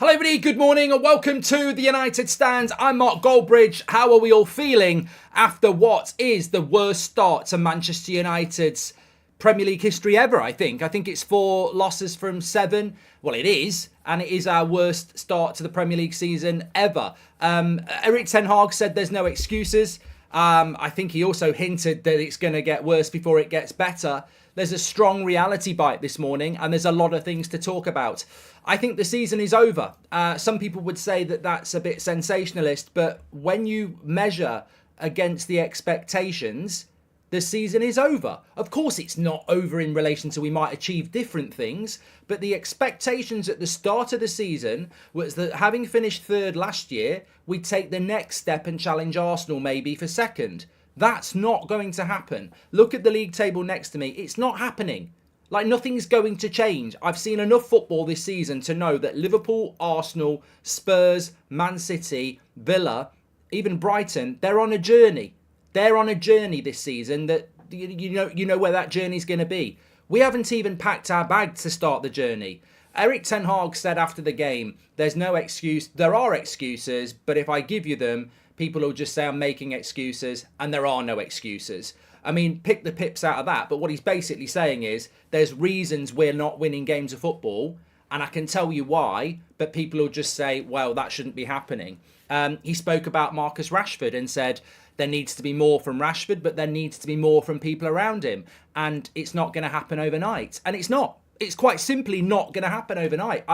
Hello everybody, good morning and welcome to the United Stand. I'm Mark GOLDBRIDGE. How are we all feeling after what is the worst start to Manchester United's Premier League history ever, I think. I think it's 4 losses from 7. Well, it is. And it is our worst start to the Premier League season ever. Erik ten Hag said there's no excuses. I think he also hinted that it's going to get worse before it gets better. There's a strong reality bite this morning and there's a lot of things to talk about. I think the season is over. Some people would say that that's a bit sensationalist, but when you measure against the expectations, the season is over. Of course, it's not over in relation to we might achieve different things, but the expectations at the start of the season was that having finished 3rd last year, we'd take the next step and challenge Arsenal maybe for 2nd. That's not going to happen. Look at the league table next to me. It's not happening. Like, nothing's going to change. I've seen enough football this season to know that Liverpool, Arsenal, Spurs, Man City, Villa, even Brighton, they're on a journey. They're on a journey this season that you know where that journey's going to be. We haven't even packed our bags to start the journey. Erik ten Hag said after the game, there's no excuse. There are excuses, but if I give you them, people will just say I'm making excuses, and there are no excuses. I mean, pick the pips out of that. But what he's basically saying is there's reasons we're not winning games of football. And I can tell you why. But people will just say, well, that shouldn't be happening. He spoke about Marcus Rashford and said there needs to be more from Rashford, but there needs to be more from people around him. And it's not going to happen overnight. And it's not. It's quite simply not going to happen overnight.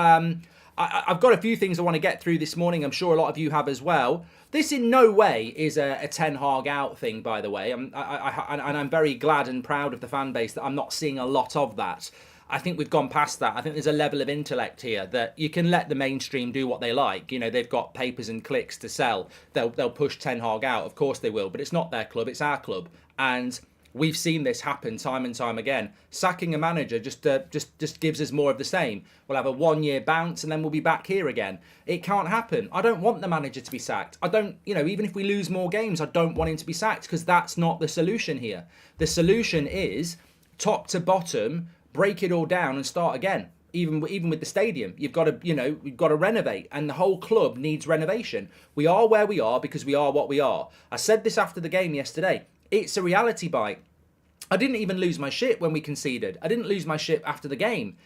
I've got a few things I want to get through this morning. I'm sure a lot of you have as well. This in no way is a Ten Hag out thing, by the way. And I'm very glad and proud of the fan base that I'm not seeing a lot of that. I think we've gone past that. I think there's a level of intellect here that you can let the mainstream do what they like. You know, they've got papers and clicks to sell. They'll push Ten Hag out. Of course they will. But it's not their club. It's our club. And we've seen this happen time and time again. Sacking a manager just gives us more of the same. We'll have a 1-year bounce and then we'll be back here again. It can't happen. I don't want the manager to be sacked. I don't, even if we lose more games, I don't want him to be sacked because that's not the solution here. The solution is top to bottom, break it all down and start again. Even with the stadium, you've got to renovate, and the whole club needs renovation. We are where we are because we are what we are. I said this after the game yesterday. It's a reality bite. I didn't even lose my shit when we conceded. I didn't lose my shit after the game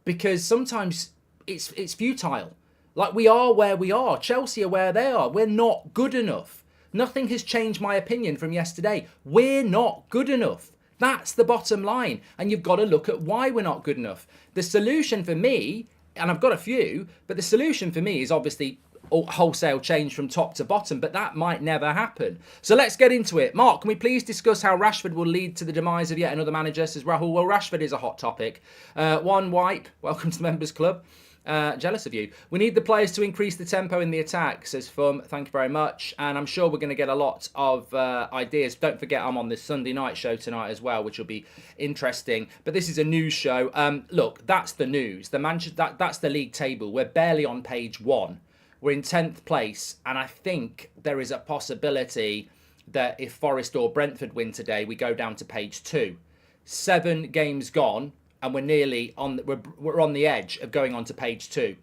because sometimes it's futile. Like, we are where we are. Chelsea are where they are. We're not good enough. Nothing has changed my opinion from yesterday. We're not good enough. That's the bottom line. And you've got to look at why we're not good enough. The solution for me, and I've got a few, but the solution for me is obviously wholesale change from top to bottom, but that might never happen. So let's get into it. Mark, can we please discuss how Rashford will lead to the demise of yet another manager, says Rahul. Well, Rashford is a hot topic. One Wipe, welcome to the Members Club. Jealous of you. We need the players to increase the tempo in the attack, says Fum. Thank you very much. And I'm sure we're going to get a lot of ideas. Don't forget, I'm on this Sunday night show tonight as well, which will be interesting. But this is a news show. Look, that's the news. That's the league table. We're barely on page 1. We're in 10th place, and I think there is a possibility that if Forest or Brentford win today, we go down to page 2. 7 games gone, and we're nearly on. We're on the edge of going on to page 2.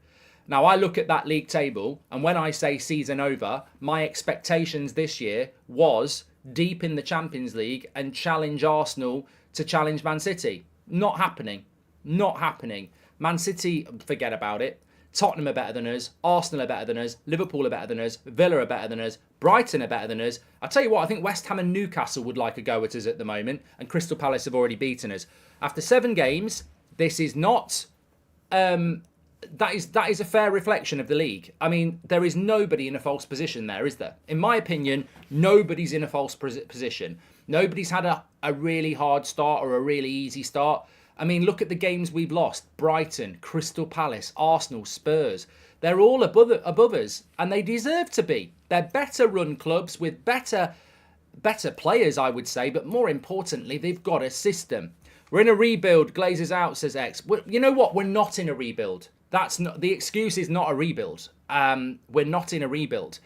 Now, I look at that league table, and when I say season over, my expectations this year was deep in the Champions League and challenge Arsenal to challenge Man City. Not happening. Not happening. Man City, forget about it. Tottenham are better than us, Arsenal are better than us, Liverpool are better than us, Villa are better than us, Brighton are better than us. I'll tell you what, I think West Ham and Newcastle would like a go at us at the moment, and Crystal Palace have already beaten us. After 7 games, this is not... that is a fair reflection of the league. I mean, there is nobody in a false position there, is there? In my opinion, nobody's in a false position. Nobody's had a really hard start or a really easy start. I mean, look at the games we've lost. Brighton, Crystal Palace, Arsenal, Spurs. They're all above us, and they deserve to be. They're better run clubs with better players, I would say, but more importantly, they've got a system. We're in a rebuild. Glazers out, says X. You know what? We're not in a rebuild. That's not the excuse. Is not a rebuild. We're not in a rebuild.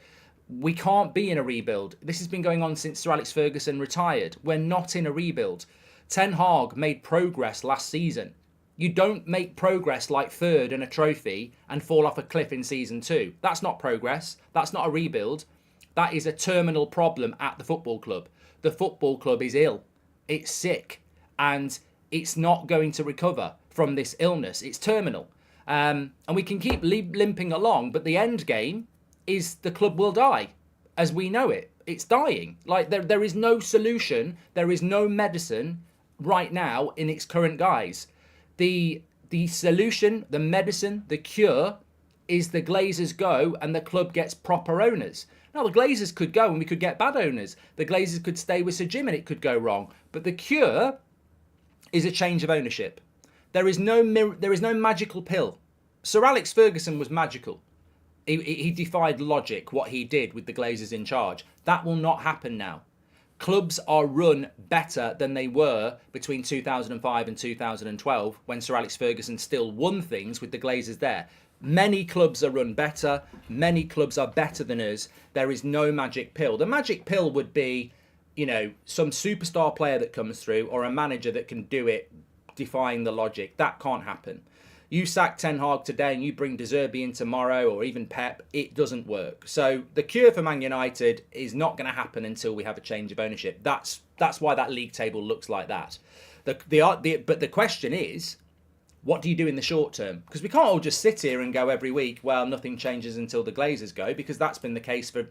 We can't be in a rebuild. This has been going on since Sir Alex Ferguson retired. We're not in a rebuild. Ten Hag made progress last season. You don't make progress like third in a trophy and fall off a cliff in season 2. That's not progress. That's not a rebuild. That is a terminal problem at the football club. The football club is ill. It's sick. And it's not going to recover from this illness. It's terminal. And we can keep limping along, but the end game is the club will die as we know it. It's dying. Like there is no solution. There is no medicine right now in its current guise. The solution, the medicine, the cure is the Glazers go and the club gets proper owners. Now, the Glazers could go and we could get bad owners. The Glazers could stay with Sir Jim and it could go wrong. But the cure is a change of ownership. There is no magical pill. Sir Alex Ferguson was magical. He defied logic, what he did with the Glazers in charge. That will not happen now. Clubs are run better than they were between 2005 and 2012 when Sir Alex Ferguson still won things with the Glazers there. Many clubs are run better. Many clubs are better than us. There is no magic pill. The magic pill would be, you know, some superstar player that comes through or a manager that can do it, defying the logic. That can't happen. You sack Ten Hag today and you bring De Zerbi in tomorrow or even Pep, it doesn't work. So the cure for Man United is not going to happen until we have a change of ownership. That's why that league table looks like that. But the question is, what do you do in the short term? Because we can't all just sit here and go every week, well, nothing changes until the Glazers go, because that's been the case for,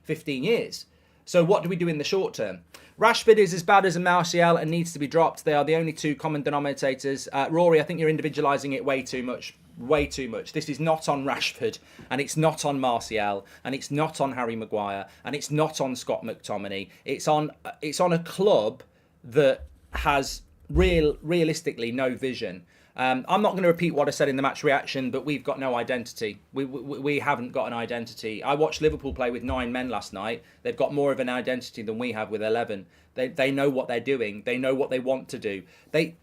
15 years. So what do we do in the short term? Rashford is as bad as a Martial and needs to be dropped. They are the only two common denominators. Rory, I think you're individualising it way too much. Way too much. This is not on Rashford, and it's not on Martial, and it's not on Harry Maguire, and it's not on Scott McTominay. It's on a club that has realistically no vision. I'm not going to repeat what I said in the match reaction, but we've got no identity. We haven't got an identity. I watched Liverpool play with 9 men last night. They've got more of an identity than we have with 11. They know what they're doing. They know what they want to do. I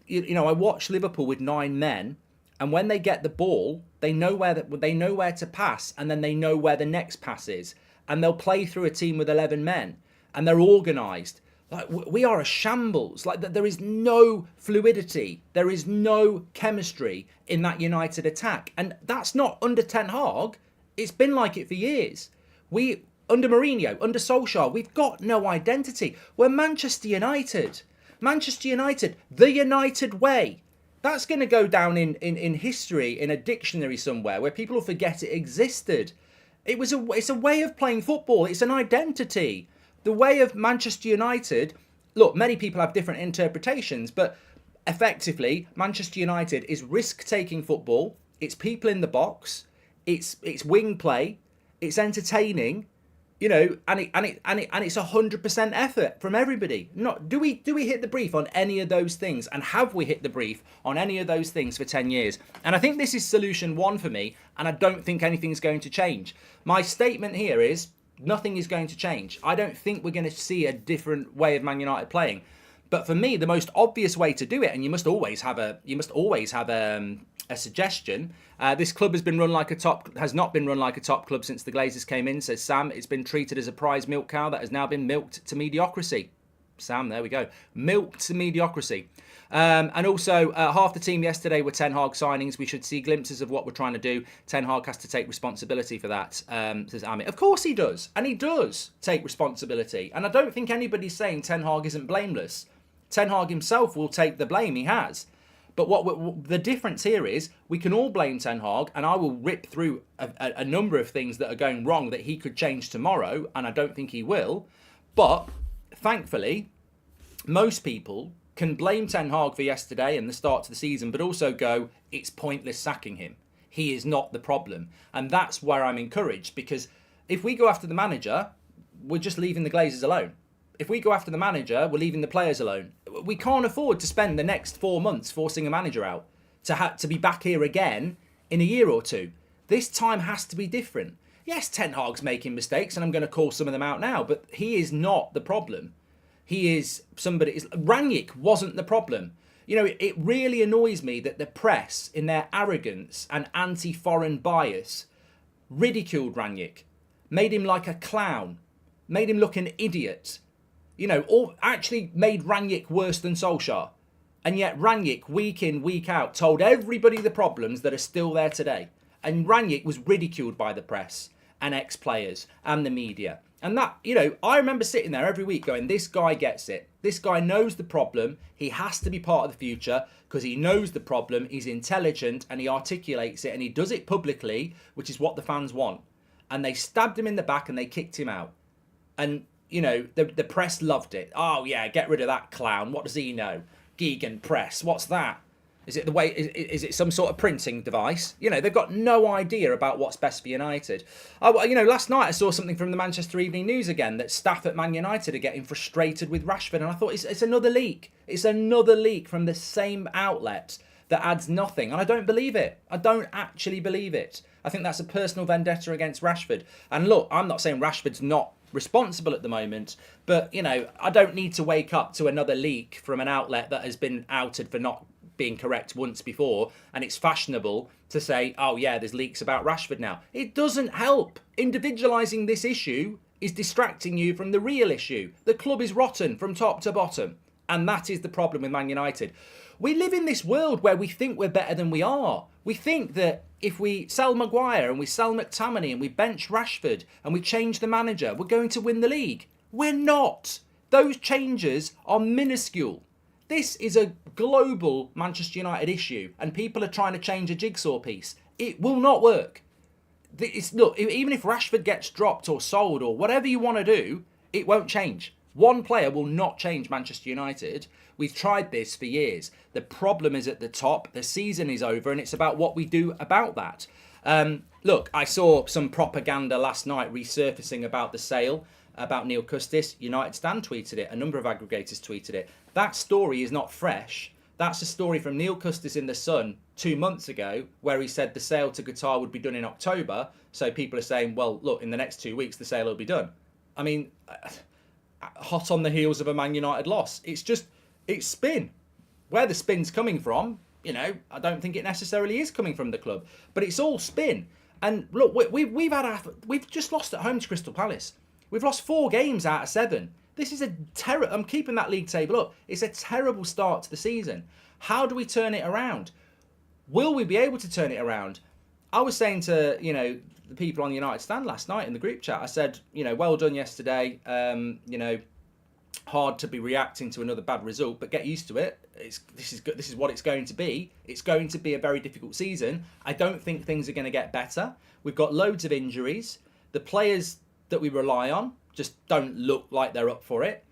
watched Liverpool with 9 men, and when they get the ball, they know where to pass, and then they know where the next pass is, and they'll play through a team with 11 men, and they're organised. Like, we are a shambles. Like, there is no fluidity. There is no chemistry in that United attack. And that's not under Ten Hag. It's been like it for years. Under Mourinho, under Solskjaer, we've got no identity. We're Manchester United. Manchester United, the United way. That's going to go down in history, in a dictionary somewhere, where people will forget it existed. It's a way of playing football. It's an identity. The way of Manchester United, look, many people have different interpretations, but effectively, Manchester United is risk-taking football. It's people in the box. It's wing play. It's entertaining, and it's 100% effort from everybody. Do we hit the brief on any of those things? And have we hit the brief on any of those things for 10 years? And I think this is solution 1 for me, and I don't think anything's going to change. My statement here is, nothing is going to change. I don't think we're going to see a different way of Man United playing. But for me, the most obvious way to do it, and you must always have a suggestion. This club has not been run like a top club since the Glazers came in, says Sam. It's been treated as a prize milk cow that has now been milked to mediocrity. Sam, there we go. Milked to mediocrity. And also, half the team yesterday were Ten Hag signings. We should see glimpses of what we're trying to do. Ten Hag has to take responsibility for that, says Amit. Of course he does. And he does take responsibility. And I don't think anybody's saying Ten Hag isn't blameless. Ten Hag himself will take the blame. He has. But what the difference here is, we can all blame Ten Hag, and I will rip through a number of things that are going wrong that he could change tomorrow, and I don't think he will. But thankfully, most people can blame Ten Hag for yesterday and the start to the season, but also go, it's pointless sacking him. He is not the problem. And that's where I'm encouraged, because if we go after the manager, we're just leaving the Glazers alone. If we go after the manager, we're leaving the players alone. We can't afford to spend the next 4 months forcing a manager out to be back here again in a year or two. This time has to be different. Yes, Ten Hag's making mistakes, and I'm going to call some of them out now, but he is not the problem. He is somebody. Rangnick wasn't the problem. It really annoys me that the press, in their arrogance and anti-foreign bias, ridiculed Rangnick, made him like a clown, made him look an idiot. Or actually made Rangnick worse than Solskjaer. And yet Rangnick, week in, week out, told everybody the problems that are still there today. And Rangnick was ridiculed by the press and ex-players and the media. And that, I remember sitting there every week going, this guy gets it. This guy knows the problem. He has to be part of the future because he knows the problem. He's intelligent and he articulates it and he does it publicly, which is what the fans want. And they stabbed him in the back and they kicked him out. And, the press loved it. Oh, yeah, get rid of that clown. What does he know? Gegan press. What's that? Is it the way? Is it some sort of printing device? They've got no idea about what's best for United. Last night I saw something from the Manchester Evening News again that staff at Man United are getting frustrated with Rashford, and I thought it's another leak. It's another leak from the same outlet that adds nothing, and I don't believe it. I don't actually believe it. I think that's a personal vendetta against Rashford. And look, I'm not saying Rashford's not responsible at the moment, but I don't need to wake up to another leak from an outlet that has been outed for not being correct once before, and it's fashionable to say, oh yeah, there's leaks about Rashford now. It doesn't help. Individualising this issue is distracting you from the real issue. The club is rotten from top to bottom, and that is the problem with Man United. We live in this world where we think we're better than we are. We think that if we sell Maguire and we sell McTominay and we bench Rashford and we change the manager, we're going to win the league. We're not. Those changes are minuscule. This is a global Manchester United issue and people are trying to change a jigsaw piece. It will not work. Look, even if Rashford gets dropped or sold or whatever you want to do, it won't change. One player will not change Manchester United. We've tried this for years. The problem is at the top. The season is over and it's about what we do about that. Look, I saw some propaganda last night resurfacing about the sale, about Neil Custis. United Stand tweeted it. A number of aggregators tweeted it. That story is not fresh. That's a story from Neil Custis in The Sun 2 months ago, where he said the sale to Qatar would be done in October. So people are saying, well, look, in the next 2 weeks, the sale will be done. I mean, hot on the heels of a Man United loss. It's spin. Where the spin's coming from, I don't think it necessarily is coming from the club, but it's all spin. And look, we've just lost at home to Crystal Palace. We've lost 4 games out of 7. This is I'm keeping that league table up. It's a terrible start to the season. How do we turn it around? Will we be able to turn it around? I was saying to, the people on the United Stand last night in the group chat, I said, well done yesterday. Hard to be reacting to another bad result, but get used to it. This is what it's going to be. It's going to be a very difficult season. I don't think things are going to get better. We've got loads of injuries. The players that we rely on just don't look like they're up for it.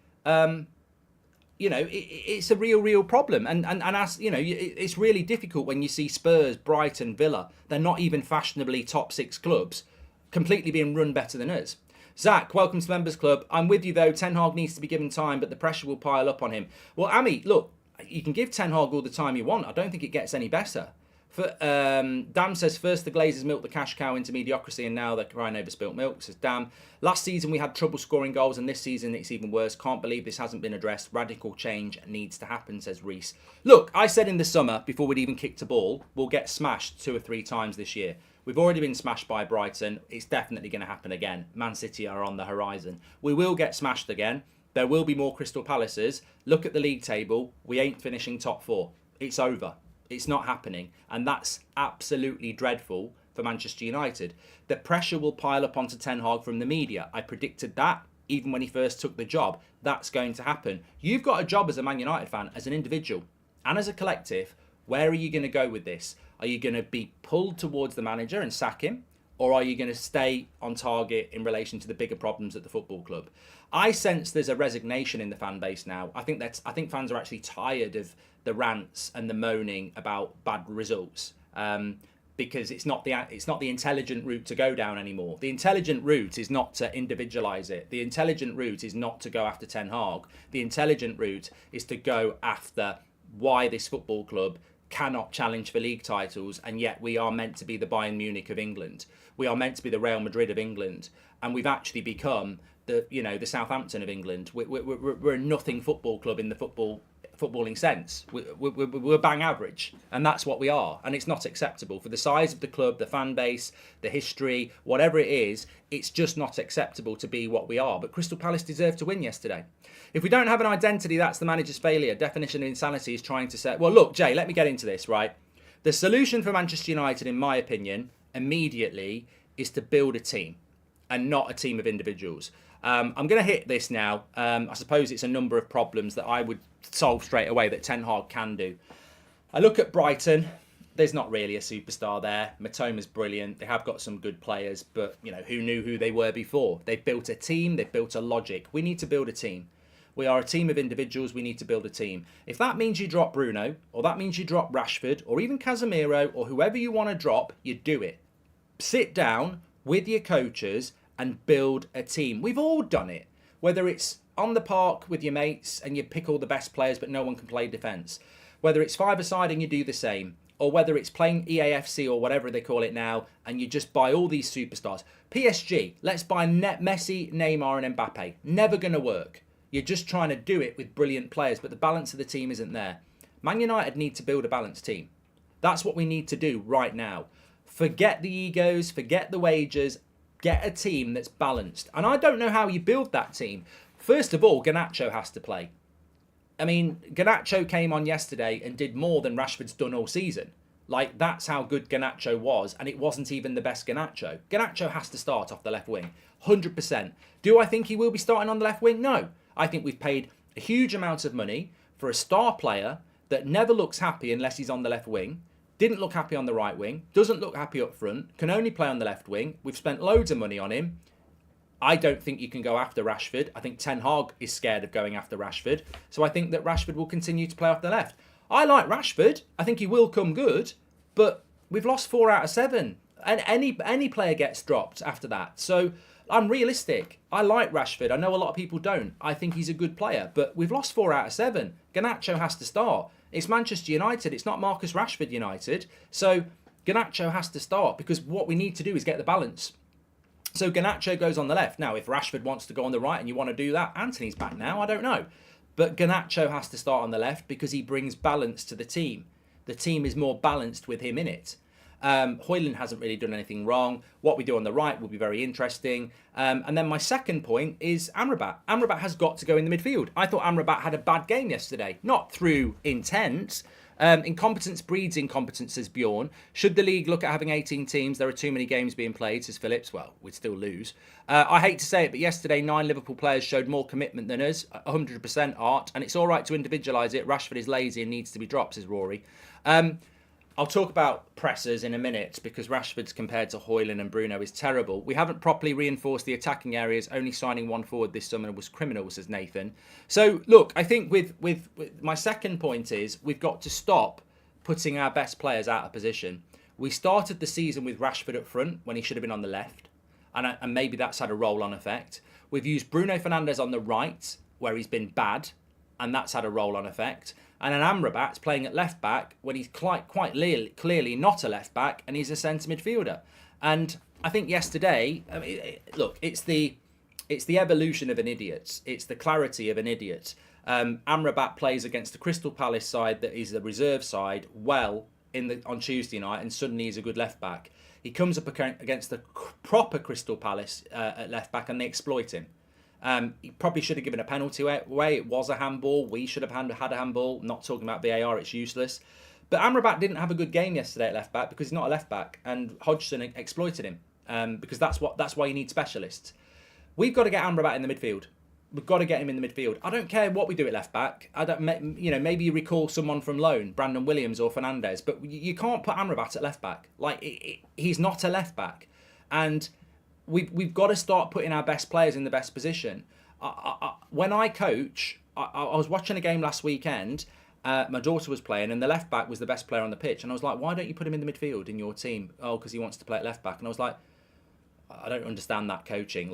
It's a real problem. And as it's really difficult when you see Spurs, Brighton, Villa. They're not even fashionably top 6 clubs, completely being run better than us. Zach, welcome to the Members Club. I'm with you though. Ten Hag needs to be given time, but the pressure will pile up on him. Well, Ami, look, you can give Ten Hag all the time you want. I don't think it gets any better. Dam says, first the Glazers milked the cash cow into mediocrity and now they're crying over spilt milk, says Dam. Last season we had trouble scoring goals and this season it's even worse. Can't believe this hasn't been addressed. Radical change needs to happen, says Reese. Look, I said in the summer, before we'd even kicked a ball, we'll get smashed 2 or 3 times this year. We've already been smashed by Brighton. It's definitely going to happen again. Man City are on the horizon. We will get smashed again. There will be more Crystal Palaces. Look at the league table. We ain't finishing top 4. It's over. It's not happening. And that's absolutely dreadful for Manchester United. The pressure will pile up onto Ten Hag from the media. I predicted that even when he first took the job. That's going to happen. You've got a job as a Man United fan, as an individual and as a collective. Where are you going to go with this? Are you going to be pulled towards the manager and sack him? Or are you going to stay on target in relation to the bigger problems at the football club? I sense there's a resignation in the fan base now. I think fans are actually tired of the rants and the moaning about bad results, because it's not the intelligent route to go down anymore. The intelligent route is not to individualise it. The intelligent route is not to go after Ten Hag. The intelligent route is to go after why this football club cannot challenge for league titles, and yet we are meant to be the Bayern Munich of England. We are meant to be the Real Madrid of England, and we've actually become the Southampton of England. We're a nothing football club in the football footballing sense. We're bang average, and that's what we are. And it's not acceptable for the size of the club, the fan base, the history, whatever it is. It's just not acceptable to be what we are. But Crystal Palace deserved to win yesterday. If we don't have an identity, that's the manager's failure. Definition of insanity is trying to say, well, look, Jay, let me get into this, right? The solution for Manchester United, in my opinion, immediately is to build a team and not a team of individuals. I'm going to hit this now. I suppose it's a number of problems that I would solve straight away that Ten Hag can do. I look at Brighton. There's not really a superstar there. Matoma's brilliant. They have got some good players, but you know, who knew who they were before? They've built a team. They've built a logic. We need to build a team. We are a team of individuals. We need to build a team. If that means you drop Bruno, or that means you drop Rashford, or even Casemiro, or whoever you want to drop, you do it. Sit down with your coaches and build a team. We've all done it. Whether it's on the park with your mates and you pick all the best players but no one can play defence. Whether it's five-a-side and you do the same. Or whether it's playing EAFC or whatever they call it now and you just buy all these superstars. PSG, let's buy Messi, Neymar and Mbappe. Never going to work. You're just trying to do it with brilliant players, but the balance of the team isn't there. Man United need to build a balanced team. That's what we need to do right now. Forget the egos, forget the wages, get a team that's balanced. And I don't know how you build that team. First of all, Garnacho has to play. I mean, Garnacho came on yesterday and did more than Rashford's done all season. Like, that's how good Garnacho was, and it wasn't even the best Garnacho. Garnacho has to start off the left wing, 100%. Do I think he will be starting on the left wing? No. I think we've paid a huge amount of money for a star player that never looks happy unless he's on the left wing, didn't look happy on the right wing, doesn't look happy up front, can only play on the left wing. We've spent loads of money on him. I don't think you can go after Rashford. I think Ten Hag is scared of going after Rashford. So I think that Rashford will continue to play off the left. I like Rashford. I think he will come good. But we've lost 4 out of 7. And any player gets dropped after that. So I'm realistic. I like Rashford. I know a lot of people don't. I think he's a good player. But we've lost 4 out of 7. Garnacho has to start. It's Manchester United. It's not Marcus Rashford United. So Garnacho has to start because what we need to do is get the balance. So Garnacho goes on the left. Now, if Rashford wants to go on the right and you want to do that, Anthony's back now. I don't know. But Garnacho has to start on the left because he brings balance to the team. The team is more balanced with him in it. Højlund hasn't really done anything wrong. What we do on the right will be very interesting. And then my second point is Amrabat. Amrabat has got to go in the midfield. I thought Amrabat had a bad game yesterday. Not through intent. Incompetence breeds incompetence, says Bjorn. Should the league look at having 18 teams? There are too many games being played, says Phillips. Well, we'd still lose. I hate to say it, but yesterday 9 Liverpool players showed more commitment than us. 100% Art. And it's all right to individualise it. Rashford is lazy and needs to be dropped, says Rory. I'll talk about pressers in a minute because Rashford's compared to Højlund and Bruno is terrible. We haven't properly reinforced the attacking areas. Only signing one forward this summer was criminal, says Nathan. So, look, I think with my second point is we've got to stop putting our best players out of position. We started the season with Rashford up front when he should have been on the left. And maybe that's had a roll-on effect. We've used Bruno Fernandes on the right where he's been bad. And that's had a roll-on effect. And then Amrabat's playing at left-back when he's quite clearly not a left-back and he's a centre midfielder. And I think yesterday, I mean, look, it's the evolution of an idiot. It's the clarity of an idiot. Amrabat plays against the Crystal Palace side that is the reserve side well on Tuesday night and suddenly he's a good left-back. He comes up against the proper Crystal Palace at left-back and they exploit him. He probably should have given a penalty away. It was a handball. We should have had a handball. Not talking about VAR, it's useless. But Amrabat didn't have a good game yesterday at left back because he's not a left back, and Hodgson exploited him because that's why you need specialists. We've got to get Amrabat in the midfield. We've got to get him in the midfield. I don't care what we do at left back. Maybe you recall someone from loan, Brandon Williams or Fernandes, but you can't put Amrabat at left back. He's not a left back, and We've got to start putting our best players in the best position. When I coach, I was watching a game last weekend. My daughter was playing, and the left back was the best player on the pitch. And I was like, "Why don't you put him in the midfield in your team?" Oh, because he wants to play at left back. And I was like, "I don't understand that coaching.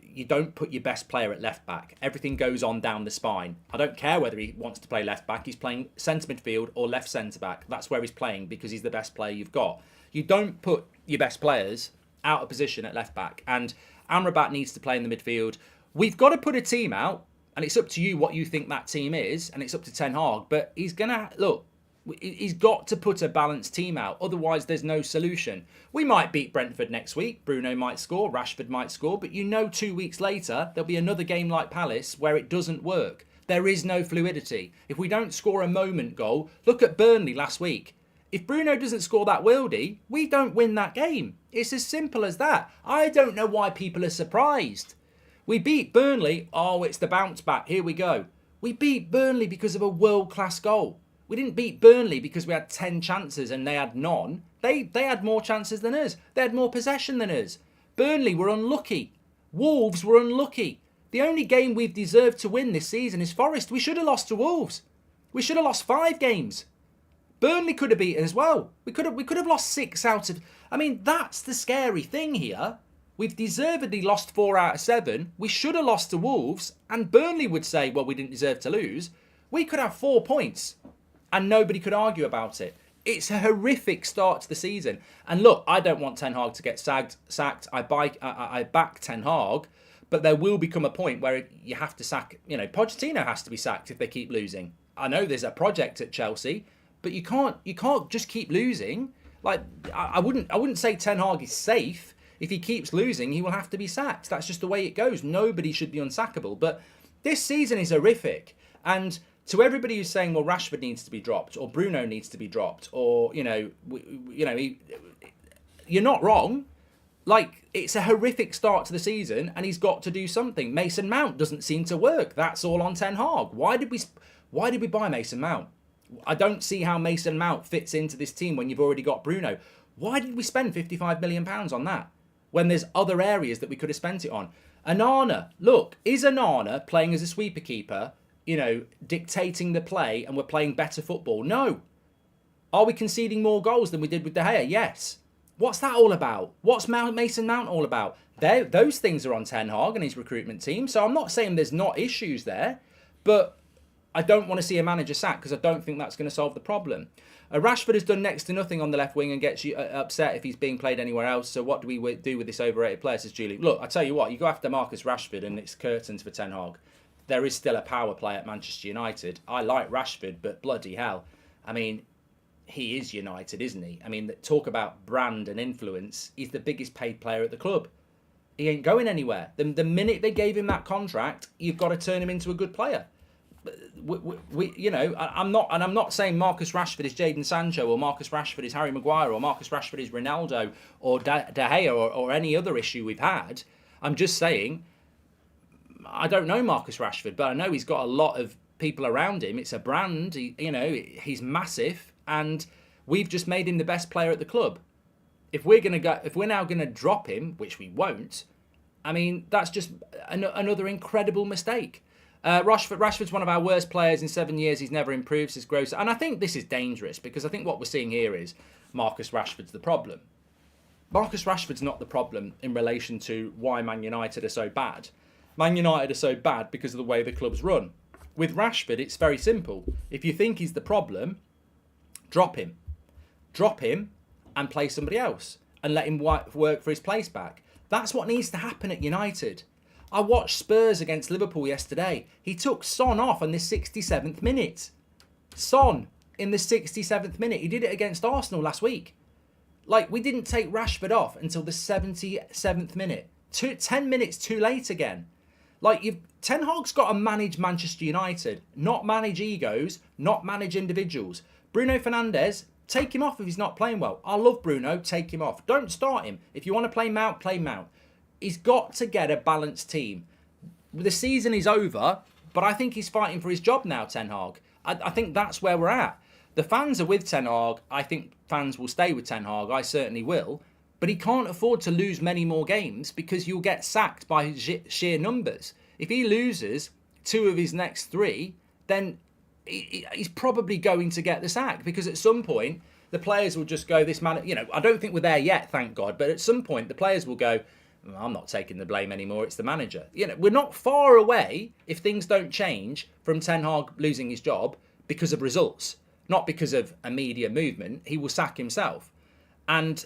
You don't put your best player at left back. Everything goes on down the spine. I don't care whether he wants to play left back. He's playing centre midfield or left centre back. That's where he's playing because he's the best player you've got. You don't put your best players out of position at left back, and Amrabat needs to play in the midfield. We've got to put a team out And it's up to you what you think that team is, and it's up to Ten Hag. But he's gonna look. He's got to put a balanced team out. Otherwise, there's no solution. We might beat Brentford next week. Bruno might score. Rashford might score. But 2 weeks later, there'll be another game like Palace where it doesn't work. There is no fluidity. If we don't score a moment goal, look at Burnley last week. If Bruno doesn't score that worldie, we don't win that game. It's as simple as that. I don't know why people are surprised. We beat Burnley. Oh, it's the bounce back. Here we go. We beat Burnley because of a world-class goal. We didn't beat Burnley because we had 10 chances and they had none. They had more chances than us. They had more possession than us. Burnley were unlucky. Wolves were unlucky. The only game we've deserved to win this season is Forest. We should have lost to Wolves. We should have lost 5 games. Burnley could have beaten as well. We could have lost 6 out of... I mean, that's the scary thing here. We've deservedly lost 4 out of 7. We should have lost to Wolves. And Burnley would say, well, we didn't deserve to lose. We could have 4 points. And nobody could argue about it. It's a horrific start to the season. And look, I don't want Ten Hag to get sacked. I back Ten Hag. But there will become a point where you have to sack... Pochettino has to be sacked if they keep losing. I know there's a project at Chelsea. But you can't just keep losing. Like, I wouldn't say Ten Hag is safe. If he keeps losing, he will have to be sacked. That's just the way it goes. Nobody should be unsackable. But this season is horrific. And... to everybody who's saying, well, Rashford needs to be dropped, or Bruno needs to be dropped, or, you're not wrong. Like, it's a horrific start to the season, and he's got to do something. Mason Mount doesn't seem to work. That's all on Ten Hag. Why did we buy Mason Mount? I don't see how Mason Mount fits into this team when you've already got Bruno. Why did we spend £55 million on that when there's other areas that we could have spent it on? Onana, look, is Onana playing as a sweeper keeper, dictating the play, and we're playing better football? No. Are we conceding more goals than we did with De Gea? Yes. What's that all about? What's Mason Mount all about? Those things are on Ten Hag and his recruitment team. So I'm not saying there's not issues there, but I don't want to see a manager sacked because I don't think that's going to solve the problem. Rashford has done next to nothing on the left wing and gets you upset if he's being played anywhere else. So what do we do with this overrated player, says Julie? Look, I tell you what, you go after Marcus Rashford and it's curtains for Ten Hag. There is still a power play at Manchester United. I like Rashford, but bloody hell. I mean, he is United, isn't he? I mean, talk about brand and influence. He's the biggest paid player at the club. He ain't going anywhere. The minute they gave him that contract, you've got to turn him into a good player. I'm not saying Marcus Rashford is Jadon Sancho, or Marcus Rashford is Harry Maguire, or Marcus Rashford is Ronaldo, or De Gea, or any other issue we've had. I'm just saying, I don't know Marcus Rashford, but I know he's got a lot of people around him. It's a brand. He's massive, and we've just made him the best player at the club. If we're now gonna drop him, which we won't, I mean, that's just another incredible mistake. Rashford's one of our worst players in 7 years. He's never improved. His growth, and I think this is dangerous because I think what we're seeing here is Marcus Rashford's the problem. Marcus Rashford's not the problem in relation to why Man United are so bad. Man United are so bad because of the way the club's run. With Rashford, it's very simple. If you think he's the problem, drop him. Drop him and play somebody else and let him work for his place back. That's what needs to happen at United. I watched Spurs against Liverpool yesterday. He took Son off in the 67th minute. Son in the 67th minute. He did it against Arsenal last week. Like, we didn't take Rashford off until the 77th minute. 10 minutes too late again. Like, Ten Hag's got to manage Manchester United, not manage egos, not manage individuals. Bruno Fernandes, take him off if he's not playing well. I love Bruno, take him off. Don't start him. If you want to play Mount, play Mount. He's got to get a balanced team. The season is over, but I think he's fighting for his job now, Ten Hag. I think that's where we're at. The fans are with Ten Hag. I think fans will stay with Ten Hag. I certainly will. But he can't afford to lose many more games because you'll get sacked by sheer numbers. If he loses 2 of his next 3, then he's probably going to get the sack because at some point the players will just go, this man, I don't think we're there yet, thank God. But at some point the players will go, I'm not taking the blame anymore. It's the manager. We're not far away, if things don't change, from Ten Hag losing his job because of results, not because of a media movement. He will sack himself. And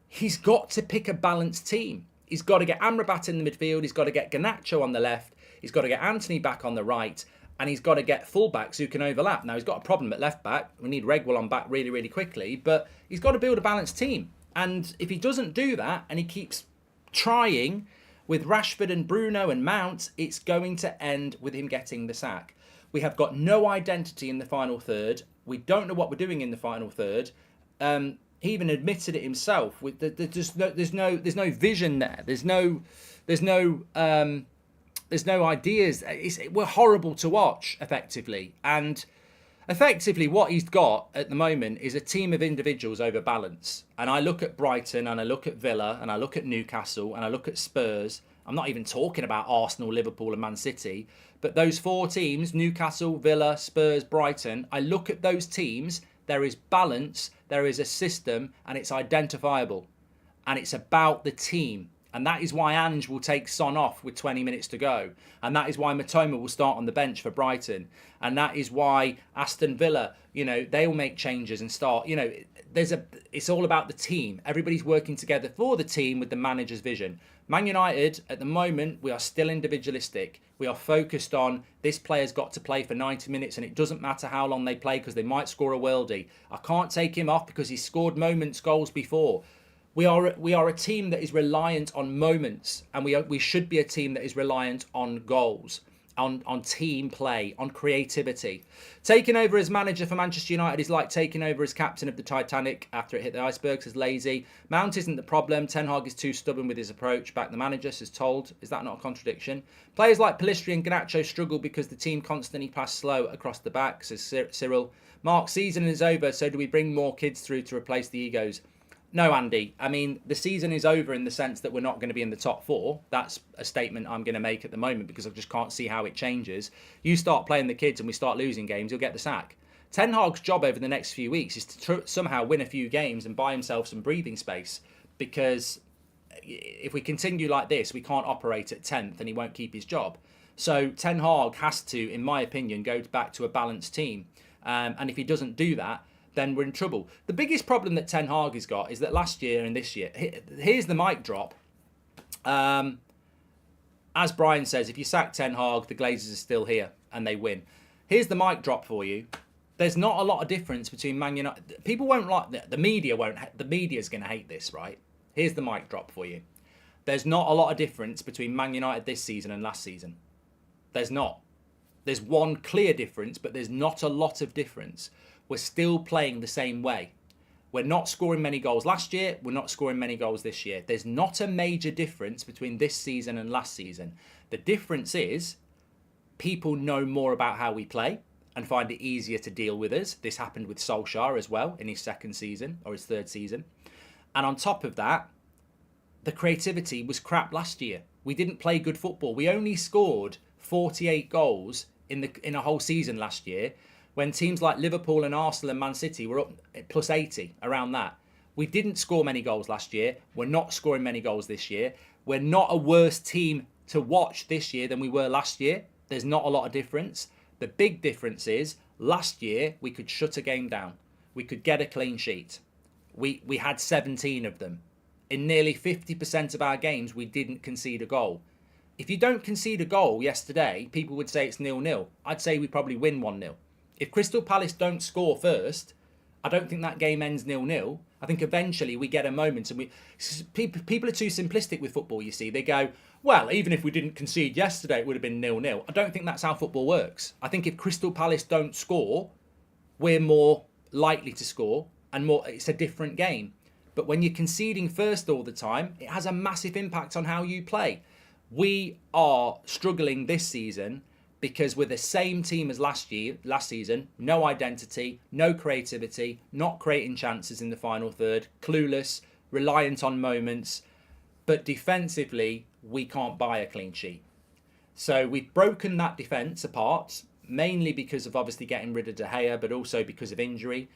he's got to pick a balanced team. He's got to get Amrabat in the midfield. He's got to get Garnacho on the left. He's got to get Anthony back on the right, and he's got to get fullbacks who can overlap. Now, he's got a problem at left back. We need Regwell on back really, really quickly, but he's got to build a balanced team. And if he doesn't do that, and he keeps trying with Rashford and Bruno and Mount, it's going to end with him getting the sack. We have got no identity in the final third. We don't know what we're doing in the final third. He even admitted it himself. There's no vision there. There's no ideas. We're horrible to watch, effectively. And effectively, what he's got at the moment is a team of individuals over balance. And I look at Brighton, and I look at Villa, and I look at Newcastle, and I look at Spurs. I'm not even talking about Arsenal, Liverpool, and Man City. But those four teams, Newcastle, Villa, Spurs, Brighton, I look at those teams, there is balance, there is a system, and it's identifiable. And it's about the team. And that is why Ange will take Son off with 20 minutes to go. And that is why Matoma will start on the bench for Brighton. And that is why Aston Villa, they'll make changes and start. It's all about the team. Everybody's working together for the team with the manager's vision. Man United, at the moment, we are still individualistic. We are focused on this player's got to play for 90 minutes, and it doesn't matter how long they play because they might score a worldie. I can't take him off because he's scored goals before. We are a team that is reliant on moments, and we should be a team that is reliant on goals, on team play, on creativity. Taking over as manager for Manchester United is like taking over as captain of the Titanic after it hit the iceberg, says Lazy. Mount isn't the problem. Ten Hag is too stubborn with his approach. Back the manager, says Told. Is that not a contradiction? Players like Pellistri and Garnacho struggle because the team constantly pass slow across the back, says Cyril. Mark, season is over, so do we bring more kids through to replace the egos? No, Andy. I mean, the season is over in the sense that we're not going to be in the top four. That's a statement I'm going to make at the moment because I just can't see how it changes. You start playing the kids and we start losing games, you'll get the sack. Ten Hag's job over the next few weeks is to somehow win a few games and buy himself some breathing space, because if we continue like this, we can't operate at 10th and he won't keep his job. So Ten Hag has to, in my opinion, go back to a balanced team. And if he doesn't do that, then we're in trouble. The biggest problem that Ten Hag has got is that last year and this year, here's the mic drop. As Brian says, if you sack Ten Hag, the Glazers are still here and they win. Here's the mic drop for you. There's not a lot of difference between Man United. People won't like the media won't. The media's going to hate this, right? Here's the mic drop for you. There's not a lot of difference between Man United this season and last season. There's not. There's one clear difference, but there's not a lot of difference. We're still playing the same way. We're not scoring many goals last year. We're not scoring many goals this year. There's not a major difference between this season and last season. The difference is people know more about how we play and find it easier to deal with us. This happened with Solskjaer as well in his second season or his third season. And on top of that, the creativity was crap last year. We didn't play good football. We only scored 48 goals in a whole season last year, when teams like Liverpool and Arsenal and Man City were up plus 80, around that. We didn't score many goals last year. We're not scoring many goals this year. We're not a worse team to watch this year than we were last year. There's not a lot of difference. The big difference is last year we could shut a game down. We could get a clean sheet. We had 17 of them. In nearly 50% of our games, we didn't concede a goal. If you don't concede a goal yesterday, people would say it's 0-0. I'd say we probably win 1-0. If Crystal Palace don't score first, I don't think that game ends 0-0. I think eventually we get a moment, and people are too simplistic with football, you see. They go, well, even if we didn't concede yesterday, it would have been 0-0. I don't think that's how football works. I think if Crystal Palace don't score, we're more likely to score, and it's a different game. But when you're conceding first all the time, it has a massive impact on how you play. We are struggling this season because we're the same team as last season, no identity, no creativity, not creating chances in the final third, clueless, reliant on moments, but defensively, we can't buy a clean sheet. So we've broken that defence apart, mainly because of obviously getting rid of De Gea, but also because of injury,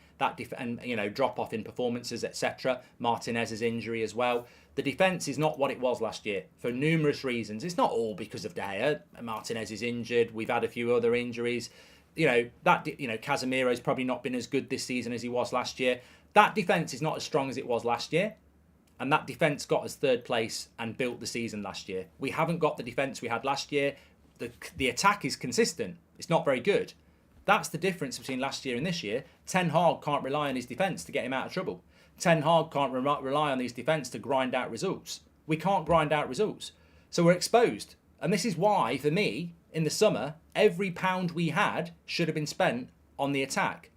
and drop off in performances, etc. Martinez's injury as well. The defence is not what it was last year for numerous reasons. It's not all because of De Gea. Martinez is injured. We've had a few other injuries. Casemiro's probably not been as good this season as he was last year. That defence is not as strong as it was last year. And that defence got us third place and built the season last year. We haven't got the defence we had last year. the attack is consistent. It's not very good. That's the difference between last year and this year. Ten Hag can't rely on his defence to get him out of trouble. Ten Hag can't rely on his defence to grind out results. We can't grind out results. So we're exposed. And this is why, for me, in the summer, every pound we had should have been spent on the attack.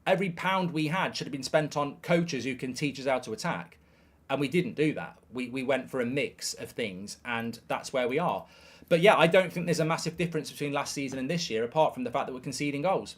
Every pound we had should have been spent on coaches who can teach us how to attack. And we didn't do that. We went for a mix of things, and that's where we are. But yeah, I don't think there's a massive difference between last season and this year, apart from the fact that we're conceding goals.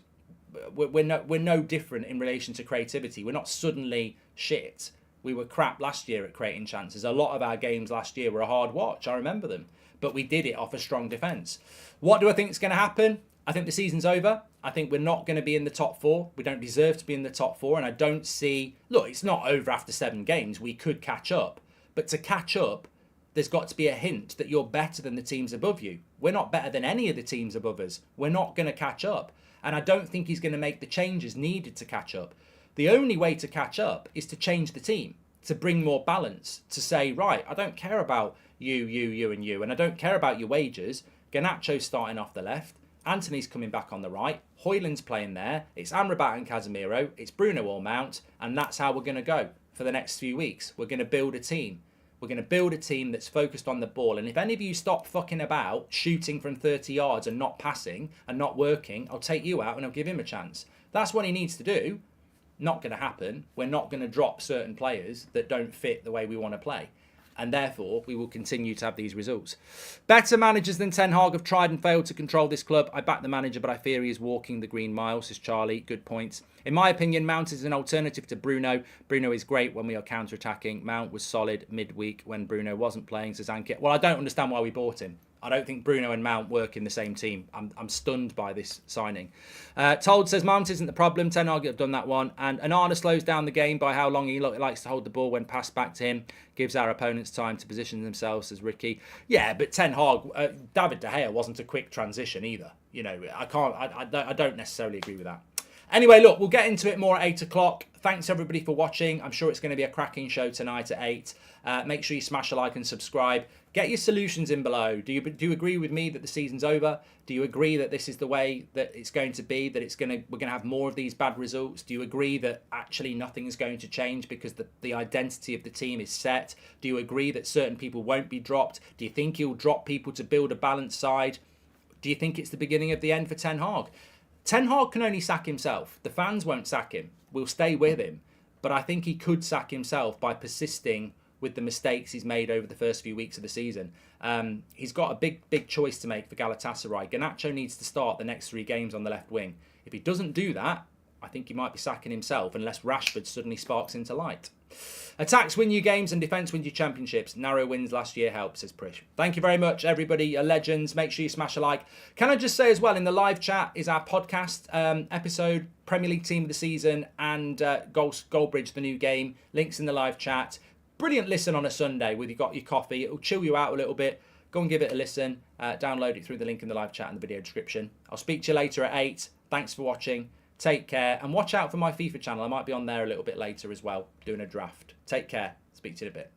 We're no different in relation to creativity. We're not suddenly shit. We were crap last year at creating chances. A lot of our games last year were a hard watch. I remember them. But we did it off a strong defence. What do I think is going to happen? I think the season's over. I think we're not going to be in the top 4. We don't deserve to be in the top 4. And I don't see... Look, it's not over after 7 games. We could catch up. But to catch up, there's got to be a hint that you're better than the teams above you. We're not better than any of the teams above us. We're not going to catch up. And I don't think he's going to make the changes needed to catch up. The only way to catch up is to change the team, to bring more balance, to say, right, I don't care about you, and you, and I don't care about your wages. Garnacho's starting off the left. Anthony's coming back on the right. Højlund's playing there. It's Amrabat and Casemiro. It's Bruno or Mount. And that's how we're going to go for the next few weeks. We're going to build a team. We're going to build a team that's focused on the ball. And if any of you stop fucking about shooting from 30 yards and not passing and not working, I'll take you out and I'll give him a chance. That's what he needs to do. Not going to happen. We're not going to drop certain players that don't fit the way we want to play. And therefore, we will continue to have these results. Better managers than Ten Hag have tried and failed to control this club. I back the manager, but I fear he is walking the green mile, says Charlie. Good points. In my opinion, Mount is an alternative to Bruno. Bruno is great when we are counter-attacking. Mount was solid midweek when Bruno wasn't playing, says Ankit. Well, I don't understand why we bought him. I don't think Bruno and Mount work in the same team. I'm stunned by this signing. Told says Mount isn't the problem. Ten Hag have done that one. And Anana slows down the game by how long he likes to hold the ball when passed back to him. Gives our opponents time to position themselves, says Ricky. Yeah, but Ten Hag, David De Gea wasn't a quick transition either. You know, I don't necessarily agree with that. Anyway, look, we'll get into it more at 8 o'clock. Thanks, everybody, for watching. I'm sure it's going to be a cracking show tonight at 8. Make sure you smash a like and subscribe. Get your solutions in below. Do you agree with me that the season's over? Do you agree that this is the way that it's going to be, that we're going to have more of these bad results? Do you agree that actually nothing is going to change because the identity of the team is set? Do you agree that certain people won't be dropped? Do you think he'll drop people to build a balanced side? Do you think it's the beginning of the end for Ten Hag? Ten Hag can only sack himself. The fans won't sack him. We'll stay with him. But I think he could sack himself by persisting with the mistakes he's made over the first few weeks of the season. He's got a big choice to make for Galatasaray. Garnacho needs to start the next 3 games on the left wing. If he doesn't do that, I think he might be sacking himself unless Rashford suddenly sparks into light. Attacks win you games and defence wins you championships. Narrow wins last year help, says Prish. Thank you very much, everybody. You're legends. Make sure you smash a like. Can I just say as well, in the live chat is our podcast episode, Premier League Team of the Season and GOLDBRIDGE, the new game. Links in the live chat. Brilliant listen on a Sunday with you got your coffee. It'll chill you out a little bit. Go and give it a listen. Download it through the link in the live chat and the video description. I'll speak to you later at 8. Thanks for watching. Take care. And watch out for my FIFA channel. I might be on there a little bit later as well, doing a draft. Take care. Speak to you in a bit.